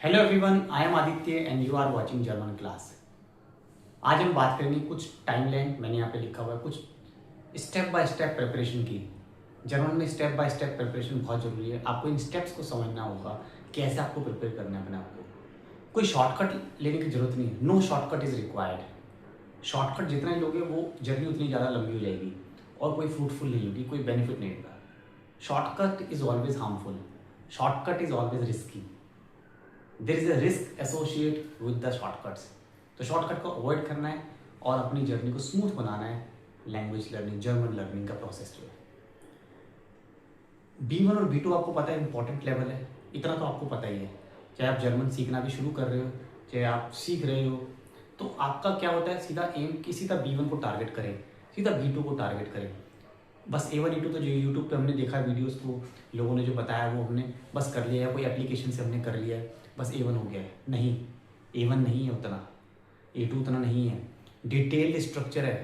Hello everyone, I am Aditya and you are watching German class. आज हम बात करेंगे कुछ टाइमलाइन मैंने यहाँ पे लिखा हुआ है, कुछ स्टेप बाय स्टेप प्रिपरेशन की। जर्मन में स्टेप बाय स्टेप प्रिपरेशन बहुत ज़रूरी है। आपको इन स्टेप्स को समझना होगा, कैसे आपको प्रिपेयर करना है अपने आप को। कोई शॉर्टकट लेने की जरूरत नहीं है, no shortcut is required. Shortcut जितना ही लोगे वो जर्नी उतनी ज़्यादा लंबी हो जाएगी और कोई फ्रूटफुल नहीं होगी, कोई बेनिफिट नहीं होगा। Shortcut is always harmful, shortcut is always risky. There is a risk associate with the shortcuts. तो शॉर्टकट को अवॉइड करना है और अपनी जर्नी को स्मूथ बनाना है। लैंग्वेज लर्निंग, जर्मन लर्निंग का प्रोसेस जो है, B1 और B2 आपको पता है इंपॉर्टेंट लेवल है, इतना तो आपको पता ही है। चाहे आप जर्मन सीखना भी शुरू कर रहे हो, चाहे आप सीख रहे हो, तो आपका क्या होता है, सीधा एम कि सीधा B1 को टारगेट करें, सीधा B2 को टारगेट करें। बस A1 A2 तो जो यूट्यूब पे हमने देखा वीडियोस को, लोगों ने जो बताया वो हमने बस कर लिया है, कोई एप्लीकेशन से हमने कर लिया है, बस A1 हो गया है। नहीं, A1 नहीं है उतना, A2 उतना नहीं है, डिटेल्ड स्ट्रक्चर है।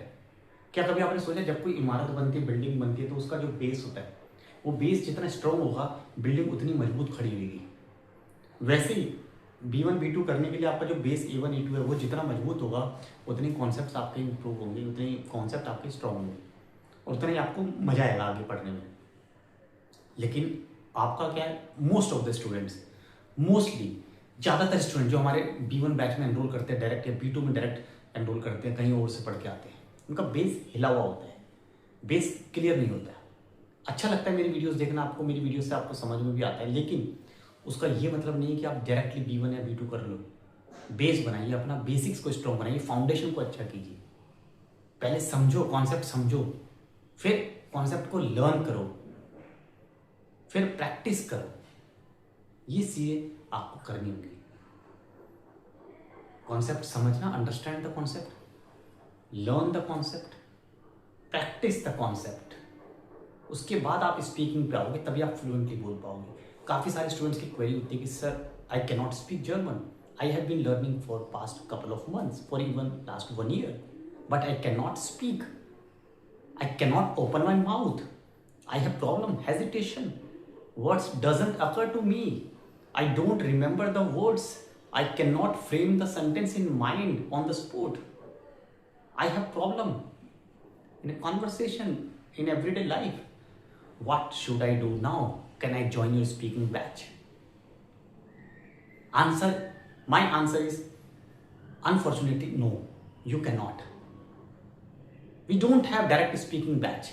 क्या कभी आपने सोचा जब कोई इमारत बनती है, बिल्डिंग बनती है, तो उसका जो बेस होता है, वो बेस जितना स्ट्रॉन्ग होगा बिल्डिंग उतनी मजबूत खड़ी होगी। वैसे ही B1 B2 करने के लिए आपका जो बेस A1 A2 है वो जितना मजबूत होगा, उतने कॉन्सेप्ट आपके इंप्रूव होंगे, उतने कॉन्सेप्ट आपके स्ट्रॉन्ग होंगे और उतना ही आपको मजा आएगा आगे पढ़ने में। लेकिन आपका क्या है, most of the students, mostly ज़्यादातर स्टूडेंट जो हमारे B1 बैच में एनरोल करते हैं डायरेक्ट, या B2 में डायरेक्ट एनरोल करते हैं, कहीं और से पढ़ के आते हैं, उनका बेस हिला हुआ होता है, बेस क्लियर नहीं होता है। अच्छा लगता है मेरी वीडियोस देखना, आपको मेरी वीडियो से आपको समझ में भी आता है, लेकिन उसका ये मतलब नहीं है कि आप डायरेक्टली B1 या B2 कर लो। बेस बनाइए, अपना बेसिक्स को स्ट्रॉन्ग बनाइए, फाउंडेशन को अच्छा कीजिए। पहले समझो, कॉन्सेप्ट समझो, फिर कॉन्सेप्ट को लर्न करो, फिर प्रैक्टिस करो। ये चीजें आपको करनी होगी। कॉन्सेप्ट समझना, understand the concept, learn the concept, practice the concept. उसके बाद आप स्पीकिंग पे आओगे, तभी आप फ्लुएंटली बोल पाओगे। काफ़ी सारे स्टूडेंट्स की क्वेरी होती है कि sir I can not speak German, I have been learning for past couple of months, for even last 1 year, but I can not speak, I cannot open my mouth. I have problem, hesitation. Words doesn't occur to me. I don't remember the words. I cannot frame the sentence in mind on the spot. I have problem in a conversation in everyday life. What should I do now? Can I join your speaking batch? Answer, my answer is unfortunately no, you cannot. We don't have direct speaking batch.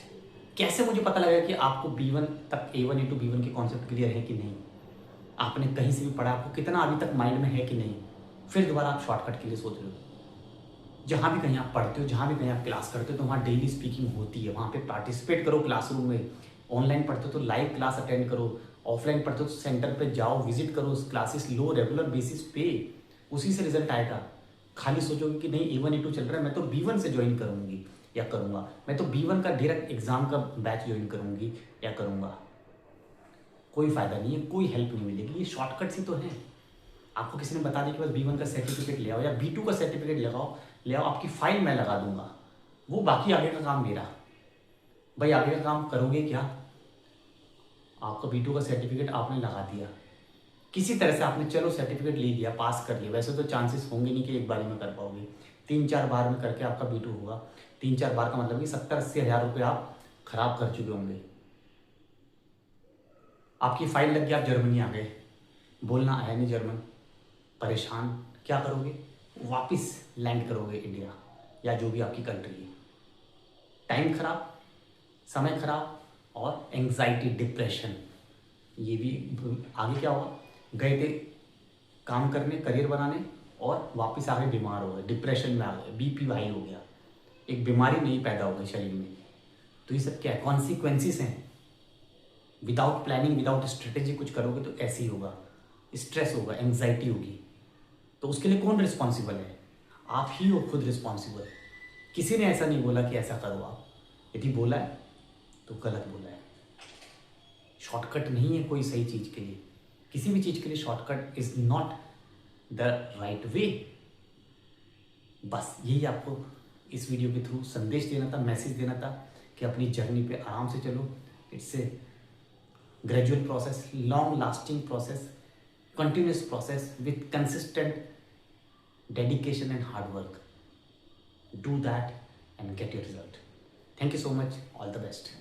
कैसे मुझे पता लगेगा कि आपको B1 तक, A1 A2 B1 के concept clear है कि नहीं? आपने कहीं से भी पढ़ा, आपको कितना अभी तक माइंड में है कि नहीं? फिर दोबारा आप शॉर्टकट के लिए सोच रहे हो। जहाँ भी कहीं आप पढ़ते हो, जहाँ भी कहीं आप क्लास करते हो, तो वहाँ डेली स्पीकिंग होती है, वहाँ पे पार्टिसिपेट करो क्लासरूम में। ऑनलाइन पढ़ते हो तो लाइव क्लास अटेंड करो, ऑफलाइन पढ़ते हो तो सेंटर पर जाओ, विजिट करो, क्लासेस लो रेगुलर बेसिस पे, उसी से रिजल्ट आएगा। खाली सोचोगे कि नहीं A1 A2 चल रहा है, मैं तो B1 से ज्वाइन करूँगी या करूँगा, मैं तो B1 का डायरेक्ट एग्जाम का बैच ज्वाइन करूँगी या करूँगा, कोई फ़ायदा नहीं है, कोई हेल्प नहीं मिलेगी। ये शॉर्टकट्स ही तो हैं। आपको किसी ने बता दिया कि बस B1 का सर्टिफिकेट ले आओ या B2 का सर्टिफिकेट लगाओ, ले आओ, आपकी फाइल मैं लगा दूंगा, वो बाकी आगे का काम मेरा। भाई आगे का काम करोगे क्या? आपका B2 का सर्टिफिकेट आपने लगा दिया, किसी तरह से आपने चलो सर्टिफिकेट ले लिया, पास कर लिया। वैसे तो चांसेस होंगे नहीं कि एक बार में कर पाओगे, 3-4 बार में करके आपका B2 होगा। 3-4 बार का मतलब कि 70-80 हज़ार रुपये आप खराब कर चुके होंगे। आपकी फाइल लग गई, आप जर्मनी आ गए, बोलना आया नहीं जर्मन, परेशान, क्या करोगे? वापस लैंड करोगे इंडिया या जो भी आपकी कंट्री है। टाइम खराब, समय खराब और एंग्जाइटी, डिप्रेशन, ये भी आगे क्या होगा? गए थे काम करने, करियर बनाने, और वापस आ गए बीमार हो गए, डिप्रेशन में आ गए, BP हाई हो गया, एक बीमारी नहीं पैदा हो गई शरीर में। तो ये सब क्या है? कॉन्सिक्वेंसेस हैं। विदाउट प्लानिंग, विदाउट स्ट्रेटेजी कुछ करोगे तो ऐसे ही होगा, स्ट्रेस होगा, एंग्जाइटी होगी। तो उसके लिए कौन रिस्पॉन्सिबल है? आप ही हो खुद रिस्पॉन्सिबल। किसी ने ऐसा नहीं बोला कि ऐसा करो आप, यदि बोला है तो गलत बोला है। शॉर्टकट नहीं है कोई सही चीज़ के लिए, किसी भी चीज़ के लिए shortcut is not the right way. बस यही आपको इस वीडियो के थ्रू संदेश देना था, मैसेज देना था कि अपनी जर्नी पे आराम से चलो। It's a gradual process, long lasting process, continuous process with consistent dedication and hard work. Do that and get your result. Thank you so much. All the best.